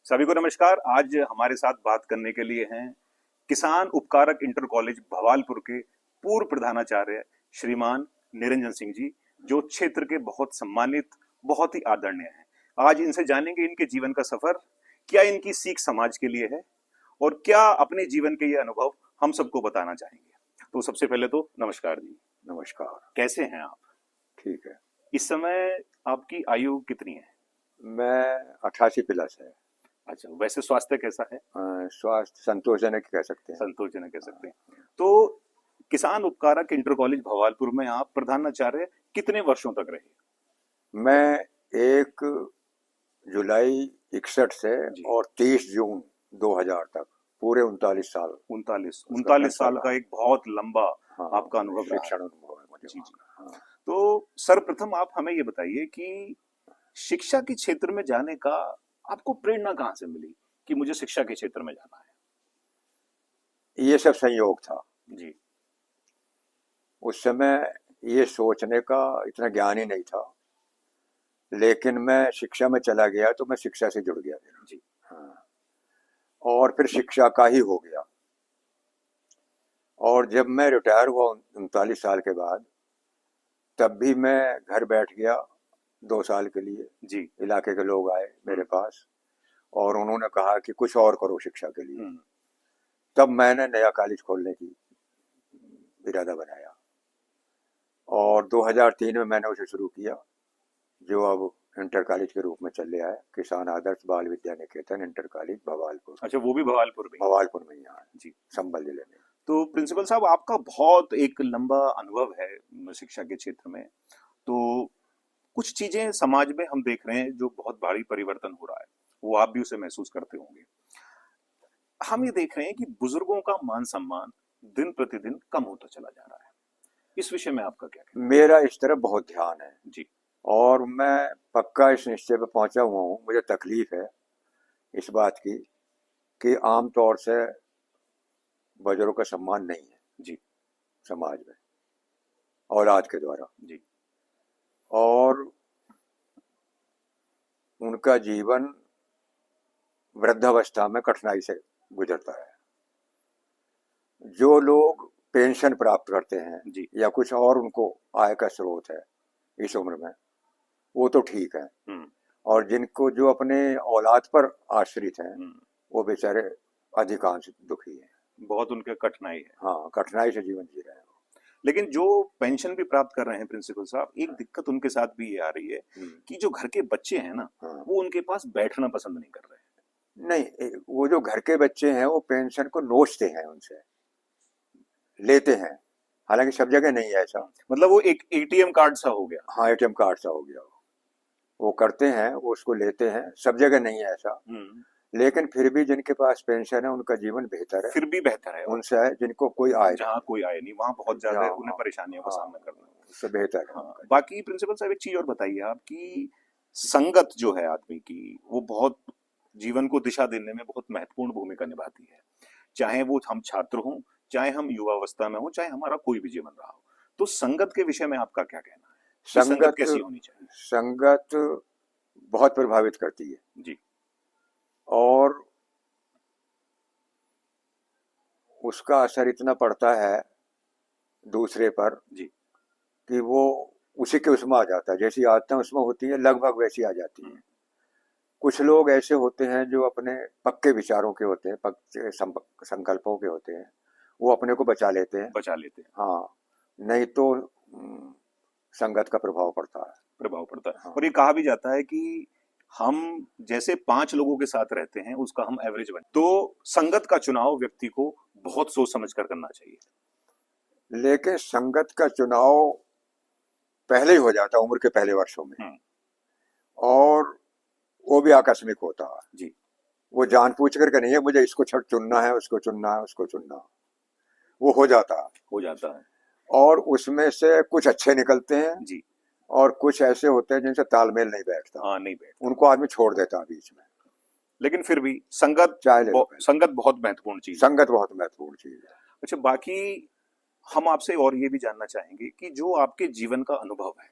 सभी को नमस्कार। आज हमारे साथ बात करने के लिए हैं किसान उपकारक इंटर कॉलेज भवालपुर के पूर्व प्रधानाचार्य श्रीमान निरंजन सिंह जी, जो क्षेत्र के बहुत सम्मानित, बहुत ही आदरणीय हैं। आज इनसे जानेंगे इनके जीवन का सफर, क्या इनकी सीख समाज के लिए है और क्या अपने जीवन के ये अनुभव हम सबको बताना चाहेंगे। तो सबसे पहले तो नमस्कार जी। नमस्कार। कैसे हैं आप? ठीक है। इस समय आपकी आयु कितनी है? मैं 88+ है। अच्छा, वैसे स्वास्थ्य कैसा है? स्वास्थ्य संतोषजनक कह सकते हैं। संतोषजनक कह सकते हैं। तो किसान उपकारक इंटर कॉलेज भवालपुर में आप प्रधानाचार्य कितने वर्षों तक रहे? मैं 1 जुलाई 61 से जी। और 30 जून 2000 तक पूरे 39 साल। 39 साल का एक बहुत लंबा हाँ, आपका अनुभव रहा है। शिक्षण अनुभव है मुझे जी वहाँ जी। का। हाँ। तो सर्वप्रथम आप हमें ये बताइए कि शिक्षा के क्षेत्र में जाने का आपको प्रेरणा कहाँ से मिली कि मुझे शिक्षा के क्षेत्र में जाना है? ये सब संयोग था। जी। उस समय ये सोचने का इतना ज्ञान ही नहीं था, लेकिन मैं शिक्षा में चला गया तो मैं शिक्षा से जुड़ गया फिर। जी। हाँ। और फिर शिक्षा का ही हो गया। और जब मैं रिटायर हुआ 39 साल के बाद, तब भी मैं घर बैठ गया 2 साल के लिए। जी। इलाके के लोग आए मेरे पास और उन्होंने कहा कि कुछ और करो शिक्षा के लिए। तब मैंने नया कॉलेज खोलने की इरादा बनाया और 2003 में मैंने उसे शुरू किया, जो अब इंटर कॉलेज के रूप में चल रहा है। किसान आदर्श बाल विद्या निकेतन इंटर कॉलेज भवालपुर। अच्छा, वो भी भवालपुर में? भवालपुर में, यहाँ जी। संभल जिले में। तो प्रिंसिपल साहब, आपका बहुत एक लंबा अनुभव है शिक्षा के क्षेत्र में। तो कुछ चीजें समाज में हम देख रहे हैं जो बहुत भारी परिवर्तन हो रहा है, वो आप भी उसे महसूस करते होंगे। हम ये देख रहे हैं कि बुजुर्गों का मान सम्मान दिन प्रतिदिन कम होता चला जा रहा है। इस विषय में आपका क्या कहना मेरा इस तरफ बहुत ध्यान है है? जी। और मैं पक्का इस निश्चय पर पहुंचा हुआ हूँ। मुझे तकलीफ है इस बात की कि आमतौर से बुजुर्गों का सम्मान नहीं है जी। समाज में औलाद के द्वारा, जी। और उनका जीवन वृद्धावस्था में कठिनाई से गुजरता है। जो लोग पेंशन प्राप्त करते हैं जी। या कुछ और उनको आय का स्रोत है इस उम्र में, वो तो ठीक है। और जिनको जो अपने औलाद पर आश्रित हैं, वो बेचारे अधिकांश दुखी हैं। बहुत उनके कठिनाई है। हाँ, कठिनाई से जीवन जी रहे हैं। लेकिन जो पेंशन भी प्राप्त कर रहे हैं प्रिंसिपल साहब, एक दिक्कत उनके साथ भी ये आ रही है कि जो घर के बच्चे हैं ना, हाँ। वो उनके पास बैठना पसंद नहीं कर रहे हैं। नहीं, वो जो घर के बच्चे हैं वो पेंशन को नोचते हैं, उनसे लेते हैं। हालांकि सब जगह नहीं है ऐसा। मतलब वो एक एटीएम कार्ड सा हो गया। हाँ, एटीएम कार्ड सा हो गया। वो करते हैं, वो उसको लेते हैं। सब जगह नहीं है ऐसा, लेकिन फिर भी जिनके पास पेंशन है उनका जीवन बेहतर है। फिर भी बेहतर है उनसे है जिनको कोई आय, जहाँ कोई आय नहीं, वहाँ बहुत ज्यादा उन्हें परेशानियों का सामना करना है। उससे बेहतर है। हाँ। बाकी प्रिंसिपल साहब, एक चीज और बताइए आप कि संगत जो है आदमी की, वो बहुत जीवन को दिशा देने में बहुत महत्वपूर्ण भूमिका निभाती है। चाहे वो हम छात्र हों, चाहे हम युवावस्था में हो, चाहे हमारा कोई भी जीवन रहा हो। तो संगत के विषय में आपका क्या कहना है कि संगत कैसी होनी चाहिए? संगत बहुत प्रभावित करती है जी। और उसका असर इतना पड़ता है दूसरे पर जी। कि वो उसी के उसमें आ जाता है। जैसी आदतें उसमें होती है लगभग वैसी आ जाती है। कुछ लोग ऐसे होते हैं जो अपने पक्के विचारों के होते हैं, पक्के संकल्पों के होते हैं, वो अपने को बचा लेते हैं। हाँ, नहीं तो संगत का प्रभाव पड़ता है। हाँ। और ये कहा भी जाता है कि हम जैसे 5 लोगों के साथ रहते हैं, उसका हम एवरेज बने। तो संगत का चुनाव व्यक्ति को बहुत सोच समझ कर करना चाहिए। लेकिन संगत का चुनाव पहले ही हो जाता है, उम्र के पहले वर्षों में, और वो भी आकस्मिक होता है। जी। वो जानबूझ करके नहीं है मुझे इसको चुनना है, उसको चुनना है, उसको चुनना। वो हो जाता है और उसमें से कुछ अच्छे निकलते हैं जी, और कुछ ऐसे होते हैं जिनसे तालमेल नहीं बैठता। हाँ, नहीं बैठता। उनको आदमी छोड़ देता है बीच में। लेकिन फिर भी संगत बहुत महत्वपूर्ण चीज है। संगत बहुत महत्वपूर्ण चीज है। अच्छा, बाकी हम आपसे और ये भी जानना चाहेंगे कि जो आपके जीवन का अनुभव है,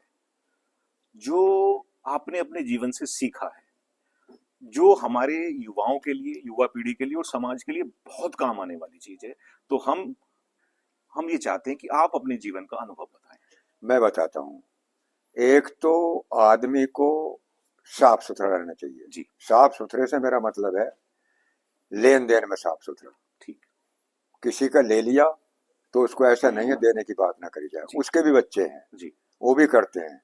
जो आपने अपने जीवन से सीखा है, जो हमारे युवाओं के लिए, युवा पीढ़ी के लिए और समाज के लिए बहुत काम आने वाली चीज है। तो हम ये चाहते हैं कि आप अपने जीवन का अनुभव बताएं। मैं बताता हूँ। एक तो आदमी को साफ सुथरा रहना चाहिए। जी। साफ सुथरे से मेरा मतलब है लेन देन में साफ सुथरा। ठीक। किसी का ले लिया तो उसको ऐसा नहीं है देने की बात ना करी जाए। जी। उसके भी बच्चे हैं, जी। वो भी करते हैं।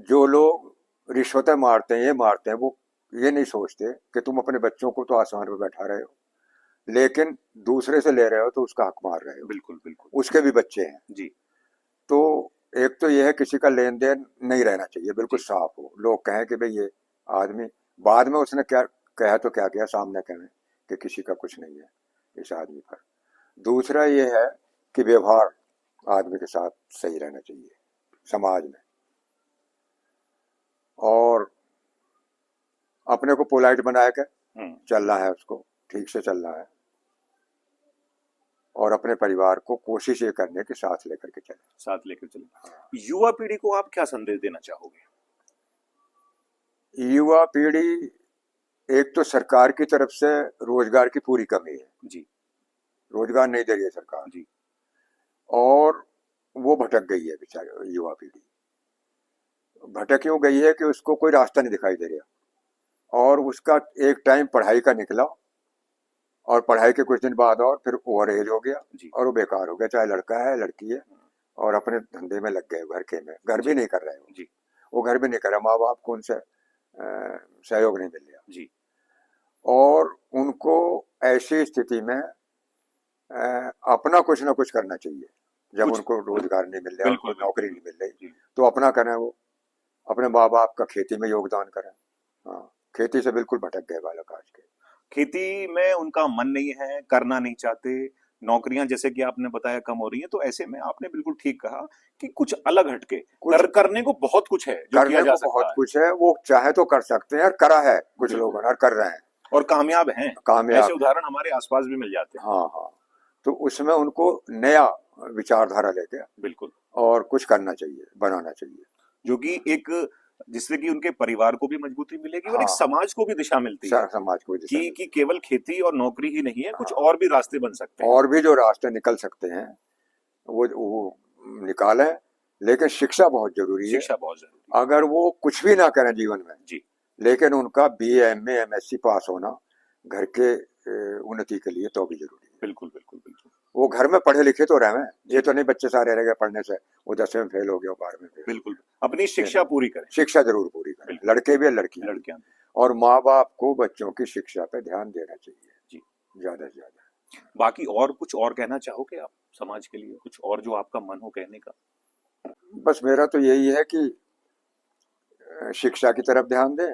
जो लोग रिश्वतें मारते हैं, ये मारते हैं, वो ये नहीं सोचते कि तुम अपने बच्चों को तो आसमान पर बैठा रहे हो, लेकिन दूसरे से ले रहे हो तो उसका हक मार रहे हो। बिल्कुल बिल्कुल। उसके भी बच्चे हैं। जी। तो एक तो यह है किसी का लेन देन नहीं रहना चाहिए, बिल्कुल जी। साफ हो। लोग कहें कि भाई ये आदमी, बाद में उसने क्या कहा तो क्या किया, सामने कहें कि किसी का कुछ नहीं है इस आदमी पर। दूसरा ये है कि व्यवहार आदमी के साथ सही रहना चाहिए समाज में, और अपने को पोलाइट बनाया के चलना है, उसको ठीक से चलना है, और अपने परिवार को कोशिश ये करने के साथ लेकर के चले। साथ लेकर चले। युवा पीढ़ी को आप क्या संदेश देना चाहोगे? युवा पीढ़ी, एक तो सरकार की तरफ से रोजगार की पूरी कमी है। जी। रोजगार नहीं दे रही है सरकार। जी। और वो भटक गई है बेचारी युवा पीढ़ी। भटक क्यों गई है कि उसको कोई रास्ता नहीं दिखाई दे रहा, और उसका एक टाइम पढ़ाई का निकला, और पढ़ाई के कुछ दिन बाद और फिर ओवर एज हो गया, और वो बेकार हो गया, चाहे लड़का है लड़की है, और अपने धंधे में लग गए, घर के में, घर भी नहीं कर रहे हो। वो घर भी नहीं कर रहा, माँ बाप को उनसे सहयोग नहीं मिल रहा। जी। और उनको ऐसी स्थिति में अपना कुछ ना कुछ करना चाहिए। जब उनको रोजगार नहीं मिल रहा, उनको नौकरी नहीं मिल रही, तो अपना करें, वो अपने माँ बाप का खेती में योगदान करें। हाँ, खेती से बिल्कुल भटक गए बालक आज के। खेती में उनका मन नहीं है, करना नहीं चाहते, नौकरियां जैसे कि आपने बताया कम हो रही हैं, तो ऐसे में आपने बिल्कुल ठीक कहा कि कुछ अलग हटके करने को बहुत कुछ है जो किया जा सकता है। बहुत कुछ है, वो चाहे तो कर सकते हैं, और करा है कुछ लोग, और कर रहे हैं, और कामयाब हैं। कामयाब ऐसे उदाहरण हमारे आसपास भी मिल जाते हैं। हाँ हाँ। तो उसमें उनको नया विचारधारा लेके बिल्कुल और कुछ करना चाहिए, बनाना चाहिए, जो कि एक, जिससे कि उनके परिवार को भी मजबूती मिलेगी और एक समाज को भी दिशा मिलती है, समाज को दिशा कि केवल खेती और नौकरी ही नहीं है, कुछ हाँ। और भी रास्ते बन सकते हैं। और भी जो रास्ते निकल सकते हैं वो निकालें, लेकिन शिक्षा बहुत जरूरी है। शिक्षा बहुत जरूरी है। अगर वो कुछ भी ना करें जीवन में जी, लेकिन उनका BA MA MSc पास होना घर के उन्नति के लिए तो भी जरूरी है। बिल्कुल बिल्कुल बिल्कुल। वो घर में पढ़े लिखे तो रहे, ये तो नहीं बच्चे सारे रह गए पढ़ने से, वो 10वीं में फेल हो गया, 12वीं में फेल। बिल्कुल, अपनी शिक्षा पूरी करें। शिक्षा जरूर पूरी करें, लड़के भी लड़कियां। और माँ बाप को बच्चों की शिक्षा पे ध्यान देना चाहिए जी, ज्यादा से ज्यादा। बाकी और कुछ और कहना चाहोगे आप समाज के लिए, कुछ और जो आपका मन हो कहने का? बस मेरा तो यही है कि शिक्षा की तरफ ध्यान दें,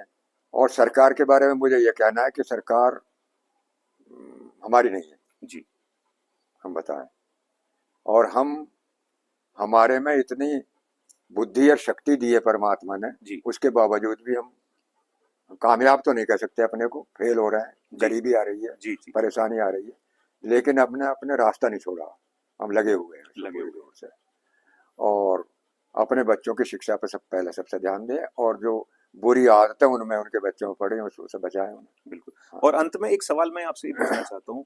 और सरकार के बारे में मुझे यह कहना है कि सरकार हमारी नहीं है। जी। हम बताएं, और हमारे में इतनी बुद्धि और शक्ति दी है परमात्मा ने, उसके बावजूद भी हम कामयाब तो नहीं कह सकते, अपने को फेल हो रहे हैं, गरीबी आ रही है, परेशानी आ रही है, लेकिन अपने अपने रास्ता नहीं छोड़ा, हम लगे हुए हैं लगे हुए से। और अपने बच्चों की शिक्षा पर सबसे ध्यान दें, और जो बुरी आदतें उनमें उनके बच्चों में पड़ी उससे बचाएं उन्हें। बिल्कुल। हाँ। और अंत में एक सवाल मैं आपसे ये पूछना चाहता हूँ,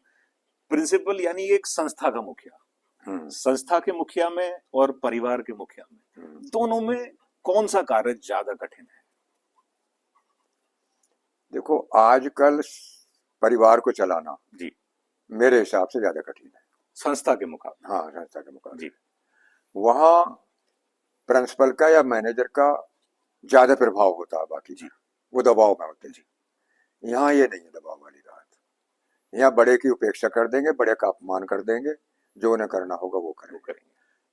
प्रिंसिपल यानी एक संस्था का मुखिया, संस्था के मुखिया में और परिवार के मुखिया में, दोनों में कौन सा कार्य ज्यादा कठिन है? देखो, आजकल परिवार को चलाना जी मेरे हिसाब से ज्यादा कठिन है संस्था के मुकाबले। हाँ, संस्था के मुकाबले। जी। वहाँ प्रिंसिपल का या मैनेजर का ज्यादा प्रभाव होता है, बाकी जी वो दबाव में होते हैं। यहाँ ये नहीं है दबाव वाली बात। यहाँ बड़े की उपेक्षा कर देंगे, बड़े का अपमान कर देंगे, जो उन्हें करना होगा वो करेंगे।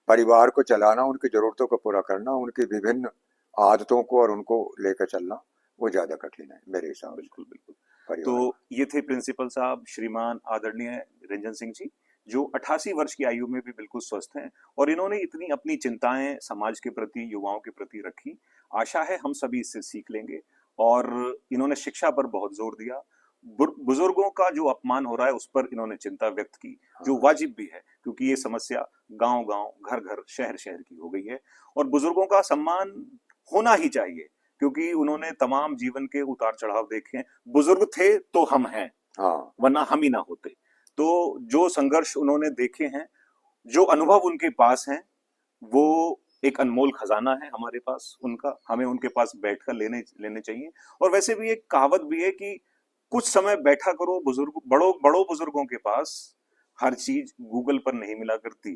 परिवार को चलाना, उनकी जरूरतों को पूरा करना, उनकी विभिन्न आदतों को और उनको लेकर चलना, वो ज्यादा कठिन है मेरे हिसाब से। बिल्कुल बिल्कुल। तो ये थे प्रिंसिपल साहब श्रीमान आदरणीय रंजन सिंह जी, जो 88 वर्ष की आयु में भी बिल्कुल स्वस्थ हैं, और इन्होंने इतनी अपनी चिंताएं समाज के प्रति, युवाओं के प्रति रखी। आशा है हम सभी इससे सीख लेंगे। और इन्होंने शिक्षा पर बहुत जोर दिया, बुजुर्गों का जो अपमान हो रहा है उस पर इन्होंने चिंता व्यक्त की, जो वाजिब भी है, क्योंकि ये समस्या गांव-गांव, घर-घर, शहर-शहर की हो गई है, और बुजुर्गों का सम्मान होना ही चाहिए। क्योंकि उन्होंने तमाम जीवन के उतार चढ़ाव देखे हैं। बुजुर्ग थे तो हम हैं, हाँ वरना हम ही ना होते। तो जो संघर्ष उन्होंने देखे हैं, जो अनुभव उनके पास हैं, वो एक अनमोल खजाना है हमारे पास उनका, हमें उनके पास बैठकर लेने चाहिए। और वैसे भी एक कहावत भी है कि कुछ समय बैठा करो बड़ों बुजुर्गों के पास, हर चीज गूगल पर नहीं मिला करती।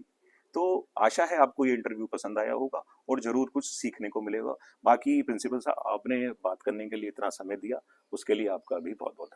तो आशा है आपको ये इंटरव्यू पसंद आया होगा और जरूर कुछ सीखने को मिलेगा। बाकी प्रिंसिपल साहब, आपने बात करने के लिए इतना समय दिया, उसके लिए आपका भी बहुत बहुत